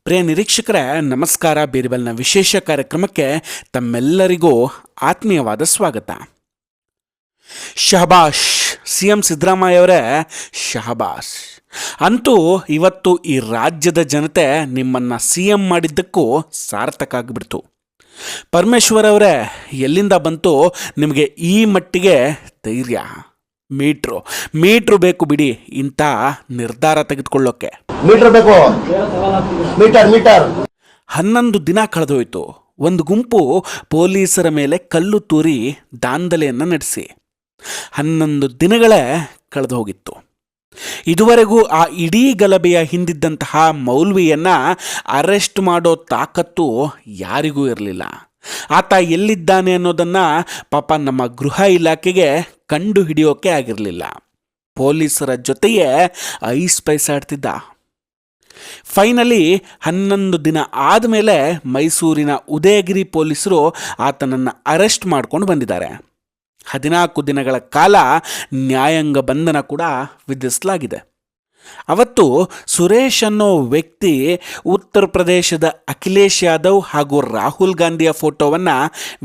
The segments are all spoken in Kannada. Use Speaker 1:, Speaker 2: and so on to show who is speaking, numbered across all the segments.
Speaker 1: ಪ್ರಿಯ ನಿರೀಕ್ಷಕರೇ, ನಮಸ್ಕಾರ. ಬೀರ್ಬಲ್ನ ವಿಶೇಷ ಕಾರ್ಯಕ್ರಮಕ್ಕೆ ತಮ್ಮೆಲ್ಲರಿಗೂ ಆತ್ಮೀಯವಾದ ಸ್ವಾಗತ. ಶಹಬಾಷ್, CM ಸಿದ್ದರಾಮಯ್ಯವರೇ ಶಹಬಾಷ್. ಅಂತೂ ಇವತ್ತು ಈ ರಾಜ್ಯದ ಜನತೆ ನಿಮ್ಮನ್ನು CM ಮಾಡಿದ್ದಕ್ಕೂ ಸಾರ್ಥಕ ಆಗಿಬಿಡ್ತು. ಪರಮೇಶ್ವರ್ ಅವರೇ, ಎಲ್ಲಿಂದ ಬಂತು ನಿಮಗೆ ಈ ಮಟ್ಟಿಗೆ ಧೈರ್ಯ? ಮೀಟ್ರು ಬೇಕು ಬಿಡಿ ಇಂಥ ನಿರ್ಧಾರ ತೆಗೆದುಕೊಳ್ಳೋಕೆ.
Speaker 2: ಮೀಟರ್ ಬೇಕು, ಮೀಟರ್
Speaker 1: 11 ದಿನ ಕಳೆದೋಯ್ತು. ಒಂದು ಗುಂಪು ಪೊಲೀಸರ ಮೇಲೆ ಕಲ್ಲು ತೂರಿ ದಾಂಧಲೆಯನ್ನು ನಡೆಸಿ 11 ದಿನಗಳೇ ಕಳೆದು ಹೋಗಿತ್ತು. ಇದುವರೆಗೂ ಆ ಇಡೀ ಗಲಭೆಯ ಹಿಂದಿದ್ದಂತಹ ಮೌಲ್ವಿಯನ್ನ ಅರೆಸ್ಟ್ ಮಾಡೋ ತಾಕತ್ತು ಯಾರಿಗೂ ಇರಲಿಲ್ಲ. ಆತ ಎಲ್ಲಿದ್ದಾನೆ ಅನ್ನೋದನ್ನು ಪಾಪ ನಮ್ಮ ಗೃಹ ಇಲಾಖೆಗೆ ಕಂಡು ಹಿಡಿಯೋಕೆ ಆಗಿರಲಿಲ್ಲ. ಪೊಲೀಸರ ಜೊತೆಯೇ ಐಸ್ ಪೈಸಾಡ್ತಿದ್ದ. ಫೈನಲಿ 11 ದಿನ ಆದಮೇಲೆ ಮೈಸೂರಿನ ಉದಯಗಿರಿ ಪೊಲೀಸರು ಆತನನ್ನು ಅರೆಸ್ಟ್ ಮಾಡ್ಕೊಂಡು ಬಂದಿದ್ದಾರೆ. 14 ದಿನಗಳ ಕಾಲ ನ್ಯಾಯಾಂಗ ಬಂಧನ ಕೂಡ ವಿಧಿಸಲಾಗಿದೆ. ಅವತ್ತು ಸುರೇಶ್ ಅನ್ನೋ ವ್ಯಕ್ತಿ ಉತ್ತರ ಪ್ರದೇಶದ ಅಖಿಲೇಶ್ ಯಾದವ್ ಹಾಗೂ ರಾಹುಲ್ ಗಾಂಧಿಯ ಫೋಟೋವನ್ನು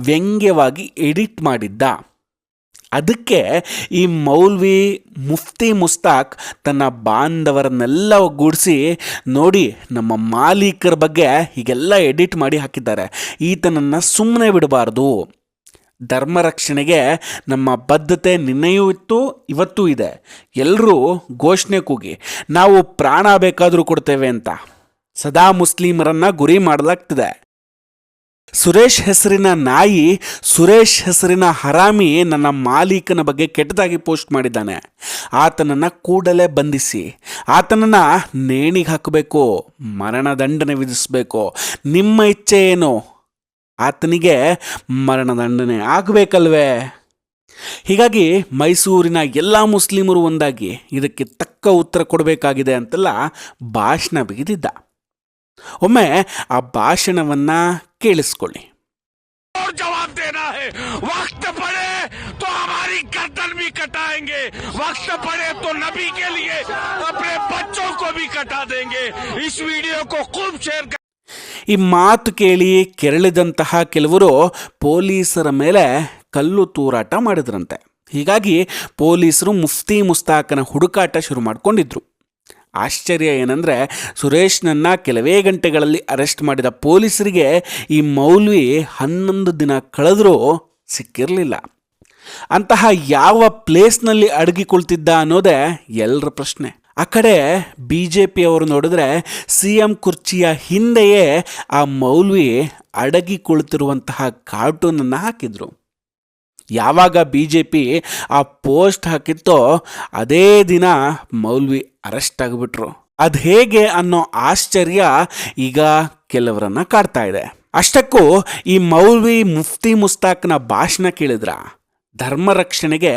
Speaker 1: ವ್ಯಂಗ್ಯವಾಗಿ ಎಡಿಟ್ ಮಾಡಿದ್ದ. ಅದಕ್ಕೆ ಈ ಮೌಲ್ವಿ ಮುಫ್ತಿ ಮುಸ್ತಾಕ್ ತನ್ನ ಬಾಂಧವರನ್ನೆಲ್ಲ ಒಗ್ಗೂಡಿಸಿ, ನೋಡಿ ನಮ್ಮ ಮಾಲೀಕರ ಬಗ್ಗೆ ಹೀಗೆಲ್ಲ ಎಡಿಟ್ ಮಾಡಿ ಹಾಕಿದ್ದಾರೆ, ಈತನನ್ನು ಸುಮ್ಮನೆ ಬಿಡಬಾರ್ದು, ಧರ್ಮ ರಕ್ಷಣೆಗೆ ನಮ್ಮ ಬದ್ಧತೆ ನಿನ್ನೆಯೂ ಇತ್ತು, ಇವತ್ತೂ ಇದೆ, ಎಲ್ಲರೂ ಘೋಷಣೆ ಕೂಗಿ ನಾವು ಪ್ರಾಣ ಬೇಕಾದರೂ ಕೊಡ್ತೇವೆ ಅಂತ ಸದಾ ಮುಸ್ಲಿಮರನ್ನು ಗುರಿ ಮಾಡಲಾಗ್ತಿದೆ. ಸುರೇಶ್ ಹೆಸರಿನ ನಾಯಿ, ಸುರೇಶ್ ಹೆಸರಿನ ಹರಾಮಿ ನನ್ನ ಮಾಲೀಕನ ಬಗ್ಗೆ ಕೆಟ್ಟದಾಗಿ ಪೋಸ್ಟ್ ಮಾಡಿದ್ದಾನೆ, ಆತನನ್ನು ಕೂಡಲೇ ಬಂಧಿಸಿ ಆತನನ್ನು ನೇಣಿಗೆ ಹಾಕಬೇಕು, ಮರಣದಂಡನೆ ವಿಧಿಸಬೇಕು. ನಿಮ್ಮ ಇಚ್ಛೆ ಏನು? ಆತನಿಗೆ ಮರಣದಂಡನೆ ಆಗಬೇಕಲ್ವೇ? ಹೀಗಾಗಿ ಮೈಸೂರಿನ ಎಲ್ಲ ಮುಸ್ಲಿಮರು ಒಂದಾಗಿ ಇದಕ್ಕೆ ತಕ್ಕ ಉತ್ತರ ಕೊಡಬೇಕಾಗಿದೆ ಅಂತೆಲ್ಲ ಭಾಷಣ ಬಿಗಿದಿದ್ದ. ಒಮ್ಮೆ ಆ ಭಾಷಣವನ್ನ ಕೇಳಿಸ್ಕೊಳ್ಳಿ.
Speaker 3: जवाब देना है, वक्त पड़े तो हमारी गर्दन भी कटाएंगे, वक्त पड़े तो नबी के लिए अपने बच्चों को भी कटा देंगे. इस वीडियो को खूब शेयर कर.
Speaker 1: ಈ ಮಾತು ಕೇಳಿ ಕೆರಳಿದಂತಹ ಕೆಲವರು ಪೊಲೀಸರ ಮೇಲೆ ಕಲ್ಲು ತೂರಾಟ ಮಾಡಿದ್ರಂತೆ. ಹೀಗಾಗಿ ಪೊಲೀಸರು ಮುಫ್ತಿ ಮುಸ್ತಾಕನ ಹುಡುಕಾಟ ಶುರು ಮಾಡಿಕೊಂಡಿದ್ರು. ಆಶ್ಚರ್ಯ ಏನಂದರೆ, ಸುರೇಶ್ನನ್ನು ಕೆಲವೇ ಗಂಟೆಗಳಲ್ಲಿ ಅರೆಸ್ಟ್ ಮಾಡಿದ ಪೊಲೀಸರಿಗೆ ಈ ಮೌಲ್ವಿ 11 ದಿನ ಕಳೆದರೂ ಸಿಕ್ಕಿರಲಿಲ್ಲ. ಅಂತಹ ಯಾವ ಪ್ಲೇಸ್ನಲ್ಲಿ ಅಡಗಿಕೊಳ್ತಿದ್ದ ಅನ್ನೋದೇ ಎಲ್ಲರ ಪ್ರಶ್ನೆ. ಆ ಕಡೆ BJP ಅವರು ನೋಡಿದ್ರೆ CM ಕುರ್ಚಿಯ ಹಿಂದೆಯೇ ಆ ಮೌಲ್ವಿ ಅಡಗಿ ಕುಳಿತಿರುವಂತಹ ಕಾರ್ಟೂನನ್ನು ಹಾಕಿದ್ರು. ಯಾವಾಗ BJP ಆ ಪೋಸ್ಟ್ ಹಾಕಿತ್ತೋ ಅದೇ ದಿನ ಮೌಲ್ವಿ ಅರೆಸ್ಟ್ ಆಗಿಬಿಟ್ರು. ಅದು ಹೇಗೆ ಅನ್ನೋ ಆಶ್ಚರ್ಯ ಈಗ ಕೆಲವರನ್ನ ಕಾಡ್ತಾ ಇದೆ. ಅಷ್ಟಕ್ಕೂ ಈ ಮೌಲ್ವಿ ಮುಫ್ತಿ ಮುಸ್ತಾಕ್ನ ಭಾಷಣ ಕೇಳಿದ್ರ, ಧರ್ಮ ರಕ್ಷಣೆಗೆ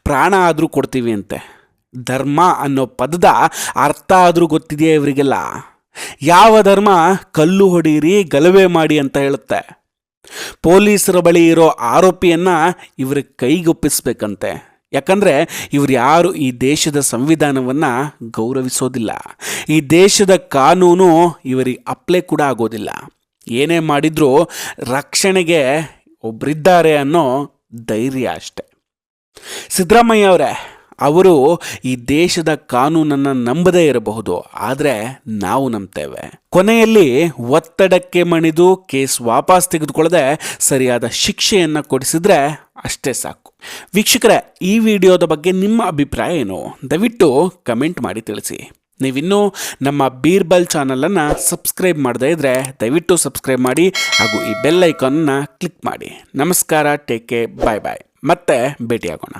Speaker 1: ಪ್ರಾಣ ಆದರೂ ಕೊಡ್ತೀವಿ ಅಂತೆ. ಧರ್ಮ ಅನ್ನೋ ಪದದ ಅರ್ಥ ಆದರೂ ಗೊತ್ತಿದೆಯೇ ಇವರಿಗೆಲ್ಲ? ಯಾವ ಧರ್ಮ ಕಲ್ಲು ಹೊಡೀರಿ ಗಲಭೆ ಮಾಡಿ ಅಂತ ಹೇಳುತ್ತೆ? ಪೊಲೀಸರ ಬಳಿ ಇರೋ ಆರೋಪಿಯನ್ನು ಇವ್ರ ಕೈಗೊಪ್ಪಿಸ್ಬೇಕಂತೆ. ಯಾಕಂದರೆ ಇವ್ರು ಯಾರು ಈ ದೇಶದ ಸಂವಿಧಾನವನ್ನು ಗೌರವಿಸೋದಿಲ್ಲ, ಈ ದೇಶದ ಕಾನೂನು ಇವರಿಗೆ ಅಪ್ಲೈ ಕೂಡ ಆಗೋದಿಲ್ಲ. ಏನೇ ಮಾಡಿದರೂ ರಕ್ಷಣೆಗೆ ಒಬ್ಬರಿದ್ದಾರೆ ಅನ್ನೋ ಧೈರ್ಯ ಅಷ್ಟೆ. ಸಿದ್ದರಾಮಯ್ಯ ಅವರೇ, ಅವರು ಈ ದೇಶದ ಕಾನೂನನ್ನು ನಂಬದೇ ಇರಬಹುದು, ಆದರೆ ನಾವು ನಂಬ್ತೇವೆ. ಕೊನೆಯಲ್ಲಿ ಒತ್ತಡಕ್ಕೆ ಮಣಿದು ಕೇಸ್ ವಾಪಸ್ ತೆಗೆದುಕೊಳ್ಳದೆ ಸರಿಯಾದ ಶಿಕ್ಷೆಯನ್ನು ಕೊಡಿಸಿದ್ರೆ ಅಷ್ಟೇ ಸಾಕು. ವೀಕ್ಷಕರೇ, ಈ ವಿಡಿಯೋದ ಬಗ್ಗೆ ನಿಮ್ಮ ಅಭಿಪ್ರಾಯ ಏನು? ದಯವಿಟ್ಟು ಕಮೆಂಟ್ ಮಾಡಿ ತಿಳಿಸಿ. ನೀವಿನ್ನೂ ನಮ್ಮ ಬೀರ್ಬಲ್ ಚಾನಲನ್ನು ಸಬ್ಸ್ಕ್ರೈಬ್ ಮಾಡದೇ ಇದ್ದರೆ ದಯವಿಟ್ಟು ಸಬ್ಸ್ಕ್ರೈಬ್ ಮಾಡಿ ಹಾಗೂ ಈ ಬೆಲ್ ಐಕಾನನ್ನು ಕ್ಲಿಕ್ ಮಾಡಿ. ನಮಸ್ಕಾರ, ಟೇಕ್ ಕೇರ್, ಬಾಯ್. ಮತ್ತೆ ಭೇಟಿಯಾಗೋಣ.